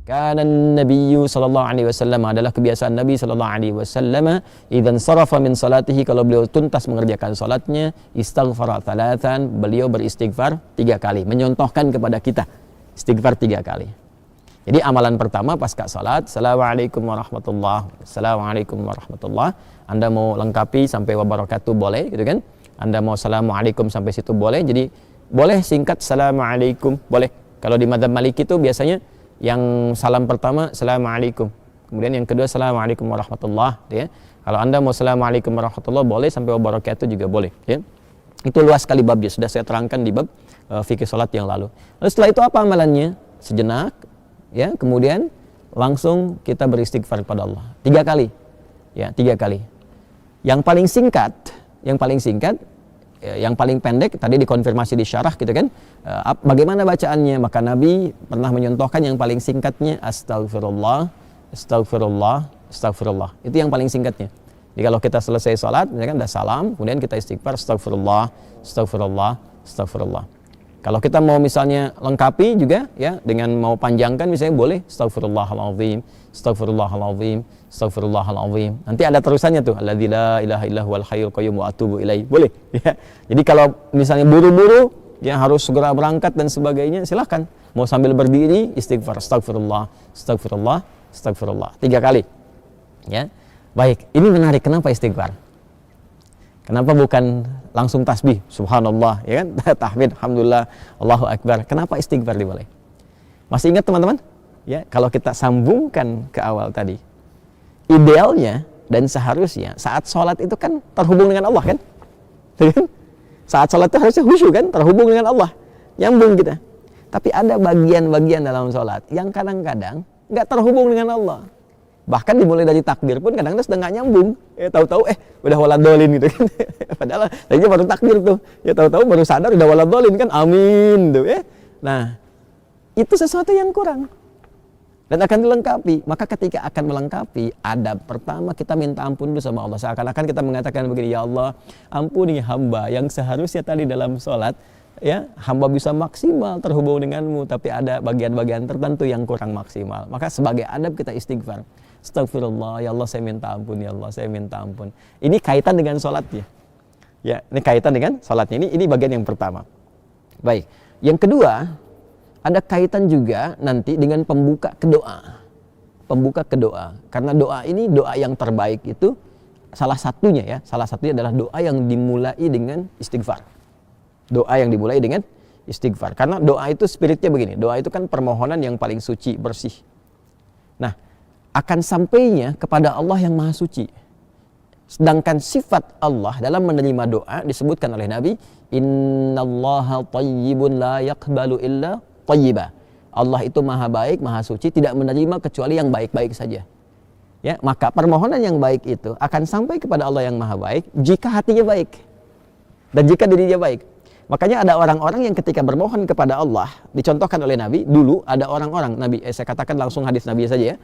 Kana Nabiyyu sallallahu alaihi wasallam, adalah kebiasaan Nabi sallallahu alaihi wasallam, idzan sarafa min salatihi, kalau beliau tuntas mengerjakan salatnya, istaghfara thalathan, beliau beristighfar 3 kali, menyontohkan kepada kita istighfar 3 kali. Jadi amalan pertama pasca salat, assalamualaikum warahmatullahi, assalamualaikum warahmatullahi. Anda mau lengkapi sampai wabarakatuh boleh, gitu kan? Anda mau assalamualaikum sampai situ boleh. Jadi boleh singkat assalamualaikum, boleh. Kalau di madzhab Maliki itu biasanya yang salam pertama assalamualaikum, kemudian yang kedua assalamualaikum warahmatullah, ya. Kalau Anda mau assalamualaikum warahmatullah boleh, sampai wabarakatuh juga boleh, ya. Itu luas sekali babnya, sudah saya terangkan di bab fikih salat yang lalu. Lalu setelah itu apa amalannya? Sejenak, ya, kemudian langsung kita beristighfar kepada Allah 3 kali, ya, 3 kali. Yang paling singkat, yang paling pendek tadi dikonfirmasi di syarah, gitu kan. Bagaimana bacaannya? Maka Nabi pernah menyontohkan yang paling singkatnya astagfirullah, astagfirullah, astagfirullah. Itu yang paling singkatnya. Jadi kalau kita selesai salat, misalkan udah salam, kemudian kita istighfar astagfirullah, astagfirullah, astagfirullah. Kalau kita mau misalnya lengkapi juga, ya, dengan mau panjangkan misalnya boleh astagfirullahalazim, astagfirullahalazim, astagfirullahalazim. Nanti ada terusannya tuh, alladzi la ilaha illa huwal hayyul qayyum wa atubu ilaih. Boleh, ya. Jadi kalau misalnya buru-buru, ya, harus segera berangkat dan sebagainya, silahkan. Mau sambil berdiri istighfar astagfirullah, astagfirullah, astagfirullah 3 kali. Ya. Baik, ini menarik. Kenapa istighfar? Kenapa bukan langsung tasbih, subhanallah, ya kan? Tahmid, alhamdulillah, Allahu akbar. Kenapa istighfar dimulai? Masih ingat teman-teman? Ya, kalau kita sambungkan ke awal tadi, idealnya dan seharusnya saat sholat itu kan terhubung dengan Allah, kan? Saat sholat itu harusnya khusyuk, kan? Terhubung dengan Allah, nyambung kita. Tapi ada bagian-bagian dalam sholat yang kadang-kadang nggak terhubung dengan Allah. Bahkan dimulai dari takbir pun kadang-kadang sudah nggak nyambung. Ya, tahu-tahu udah waladolin, gitu kan. Padahal tadinya baru takbir tuh. Ya, tahu-tahu baru sadar udah waladolin, kan. Amin tuh, ya. Nah, itu sesuatu yang kurang dan akan dilengkapi. Maka ketika akan melengkapi, adab pertama kita minta ampun dulu sama Allah. Seakan-akan kita mengatakan begini, ya Allah, ampuni hamba yang seharusnya tadi dalam sholat, ya, hamba bisa maksimal terhubung denganmu, tapi ada bagian-bagian tertentu yang kurang maksimal. Maka sebagai adab kita istighfar. Astagfirullah, ya Allah saya minta ampun, ya Allah saya minta ampun. Ini kaitan dengan sholatnya. Ya, ini kaitan dengan sholatnya. Ini bagian yang pertama. Baik. Yang kedua, ada kaitan juga nanti dengan pembuka kedoa. Pembuka kedoa. Karena doa ini doa yang terbaik itu salah satunya adalah doa yang dimulai dengan istighfar. Doa yang dimulai dengan istighfar. Karena doa itu spiritnya begini. Doa itu kan permohonan yang paling suci, bersih. Nah, akan sampainya kepada Allah yang maha suci. Sedangkan sifat Allah dalam menerima doa disebutkan oleh Nabi, innallaha thayyibun la yaqbalu illa thayyiba. Allah itu maha baik, maha suci, tidak menerima kecuali yang baik-baik saja. Ya, maka permohonan yang baik itu akan sampai kepada Allah yang maha baik jika hatinya baik dan jika dirinya baik. Makanya ada orang-orang yang ketika bermohon kepada Allah, dicontohkan oleh Nabi, dulu ada orang-orang, Nabi, saya katakan langsung hadis Nabi saja, ya.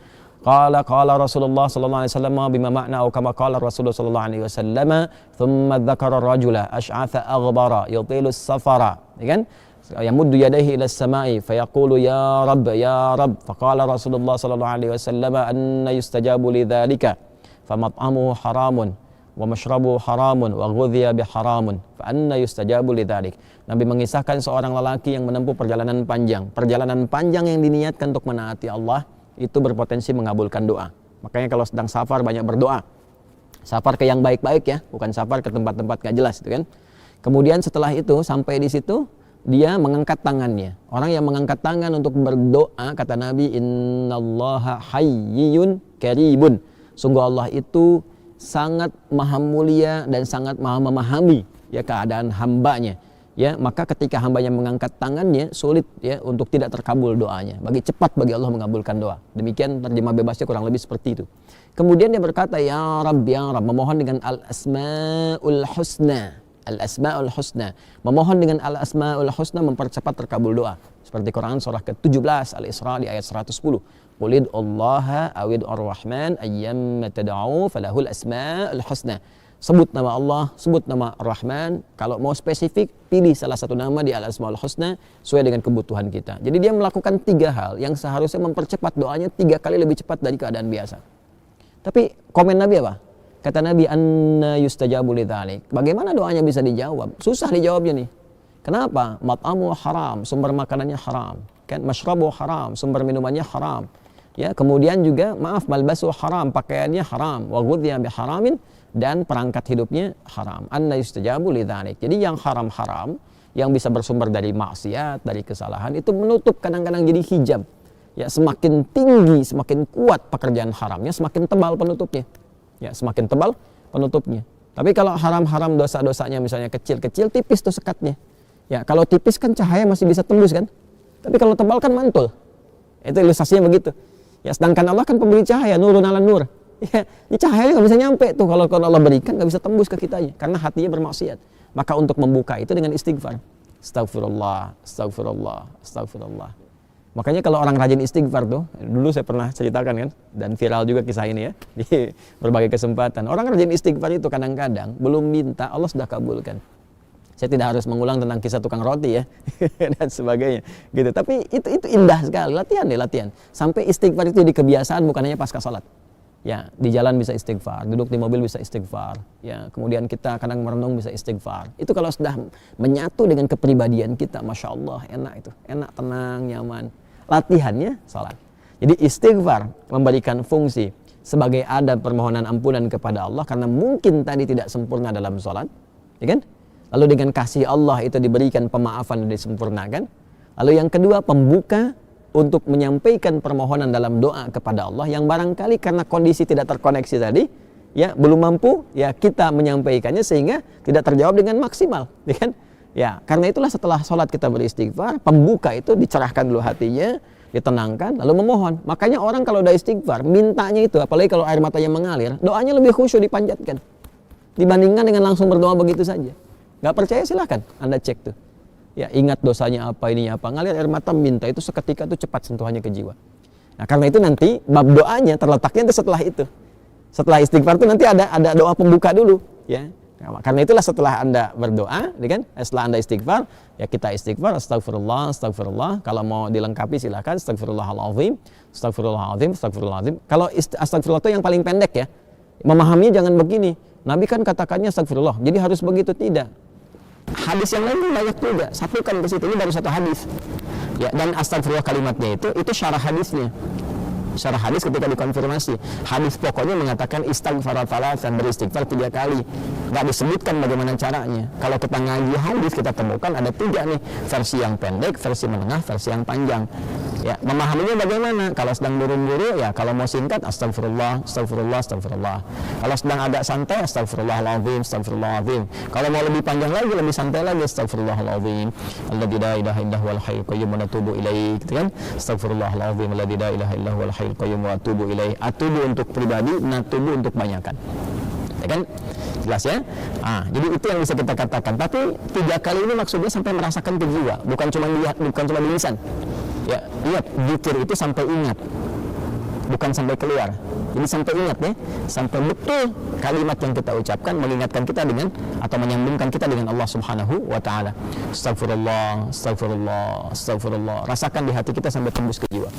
Qala Rasulullah sallallahu alaihi wasallam bima ma'na atau kama qala Rasulullah sallallahu alaihi wasallam, thumma dzakara rajula asy'atha aghbara yutilu as-safara, ya kan? Yamuddu yadayhi ila as-sama'i fayaqulu ya Rabb, faqala Rasulullah sallallahu alaihi wasallam anna yustajabu lidzalika famat'amuhu haramun wa mashrabu haramun wa ghudhiya biharamun fa anna yustajabu lidzalik. Nabi mengisahkan seorang lelaki yang menempuh perjalanan panjang yang diniatkan untuk menaati Allah, itu berpotensi mengabulkan doa. Makanya kalau sedang safar banyak berdoa. Safar ke yang baik-baik, ya, bukan safar ke tempat-tempat gak jelas, itu kan. Kemudian setelah itu sampai di situ dia mengangkat tangannya. Orang yang mengangkat tangan untuk berdoa, kata Nabi, innallaha hayyun karibun. Sungguh Allah itu sangat maha mulia dan sangat maha memahami, ya, keadaan hambanya. Ya, maka ketika hambanya mengangkat tangannya, sulit, ya, untuk tidak terkabul doanya. Cepat bagi Allah mengabulkan doa. Demikian terjemah bebasnya kurang lebih seperti itu. Kemudian dia berkata, ya Rabb, memohon dengan al-asma'ul husna. Al-asma'ul husna. Memohon dengan al-asma'ul husna mempercepat terkabul doa. Seperti Quran surah ke-17 Al-Isra di ayat 110. Qulid Allaha awid ar-Rahman ayyamma tad'u falahul asma'ul husna. Sebut nama Allah, sebut nama Ar-Rahman. Kalau mau spesifik, pilih salah satu nama di Al-Asmaul Husna sesuai dengan kebutuhan kita. Jadi dia melakukan 3 hal yang seharusnya mempercepat doanya 3 kali lebih cepat dari keadaan biasa. Tapi komen Nabi apa? Kata Nabi, anna yustajabu lidzalik. Bagaimana doanya bisa dijawab? Susah dijawabnya nih. Kenapa? Mat'amu haram, sumber makanannya haram. Kan masyrabu haram, sumber minumannya haram. Ya, kemudian juga maaf, malbasu haram, pakaiannya haram, wa ghudhiya bi haramin, dan perangkat hidupnya haram. Anna yustajabu lidzalik. Jadi yang haram-haram yang bisa bersumber dari maksiat, dari kesalahan itu menutup, kadang-kadang jadi hijab. Ya, semakin tinggi, semakin kuat pekerjaan haramnya, semakin tebal penutupnya. Ya, semakin tebal penutupnya. Tapi kalau haram-haram dosa-dosanya misalnya kecil-kecil, tipis tuh sekatnya. Ya, kalau tipis kan cahaya masih bisa tembus kan? Tapi kalau tebal kan mantul. Itu ilustrasinya begitu. Ya, sedangkan Allah kan pemberi cahaya, nurun ala nur. Ya, ini cahayanya nggak bisa nyampe tuh kalau Allah berikan, nggak bisa tembus ke kitanya karena hatinya bermaksiat. Maka untuk membuka itu dengan istighfar. Astagfirullah, astagfirullah, astagfirullah. Makanya kalau orang rajin istighfar tuh, dulu saya pernah ceritakan kan, dan viral juga kisah ini ya di berbagai kesempatan. Orang rajin istighfar itu kadang-kadang belum minta Allah sudah kabulkan. Saya tidak harus mengulang tentang kisah tukang roti ya dan sebagainya gitu. Tapi itu indah sekali, latihan deh, latihan. Sampai istighfar itu di kebiasaan, bukan hanya pasca salat. Ya, di jalan bisa istighfar, duduk di mobil bisa istighfar. Ya, kemudian kita kadang merenung bisa istighfar. Itu kalau sudah menyatu dengan kepribadian kita, masya Allah, enak itu, enak, tenang, nyaman. Latihannya salat. Jadi istighfar memberikan fungsi sebagai adab permohonan ampunan kepada Allah karena mungkin tadi tidak sempurna dalam salat, ya kan? Lalu dengan kasih Allah itu diberikan pemaafan dan disempurnakan. Lalu yang kedua, pembuka untuk menyampaikan permohonan dalam doa kepada Allah yang barangkali karena kondisi tidak terkoneksi tadi, ya belum mampu, ya kita menyampaikannya sehingga tidak terjawab dengan maksimal, ya kan? Ya, karena itulah setelah sholat kita beristighfar, pembuka itu dicerahkan dulu hatinya, ditenangkan, lalu memohon. Makanya orang kalau udah istighfar, mintanya itu, apalagi kalau air matanya mengalir, doanya lebih khusyuk dipanjatkan dibandingkan dengan langsung berdoa begitu saja. Gak percaya silahkan Anda cek tuh. Ya, ingat dosanya apa, ininya apa, ngalir air mata, minta itu seketika tuh cepat sentuhannya ke jiwa. Nah, karena itu nanti bab doanya terletaknya itu setelah itu. Setelah istighfar itu nanti ada doa pembuka dulu, ya. Nah, karena itulah setelah Anda berdoa, ya kan? Setelah Anda istighfar, ya kita istighfar, astagfirullah, astagfirullah. Kalau mau dilengkapi silakan, astagfirullahaladzim, astagfirullahaladzim, astagfirullahaladzim. Kalau astagfirullah itu yang paling pendek ya. Memahaminya jangan begini. Nabi kan katakannya astagfirullah, jadi harus begitu, tidak. Hadis yang lain banyak juga, satukan ke situ, ini baru satu hadis. Ya, dan astagfirullah kalimatnya itu syarah hadisnya. Syarah hadis ketika dikonfirmasi, hadis pokoknya mengatakan istighfar thalatsan, beristighfar 3 kali. Nggak disebutkan bagaimana caranya. Kalau kita ngaji hadis kita temukan ada 3 nih, versi yang pendek, versi menengah, versi yang panjang. Ya, memahaminya bagaimana? Kalau sedang buru-buru ya, kalau mau singkat astagfirullah, astagfirullah, astagfirullah. Kalau sedang agak santai astagfirullahaladzim, astagfirullahaladzim. Kalau mau lebih panjang lagi, lebih santai lagi, astagfirullahaladzim. Alladzi la ilaha illa huwal hayyul qayyum wa natubu ilaih, gitu kan? Astagfirullahaladzim, alladzi la ilaha illa huwal hayyul qayyum wa atubu ilaih. Atubu untuk pribadi, natubu untuk banyakan. Ya kan? Jelas ya? Jadi itu yang bisa kita katakan. Tapi 3 kali ini maksudnya sampai merasakan ke jiwa, bukan cuma lihat, bukan cuma di lisan. Ya, lihat, zikir itu sampai ingat, bukan sampai keluar. Jadi sampai ingat ya, sampai betul kalimat yang kita ucapkan mengingatkan kita dengan atau menyambungkan kita dengan Allah Subhanahu wa taala. Astagfirullah, astagfirullah, astagfirullah. Rasakan di hati kita sampai tembus ke jiwa.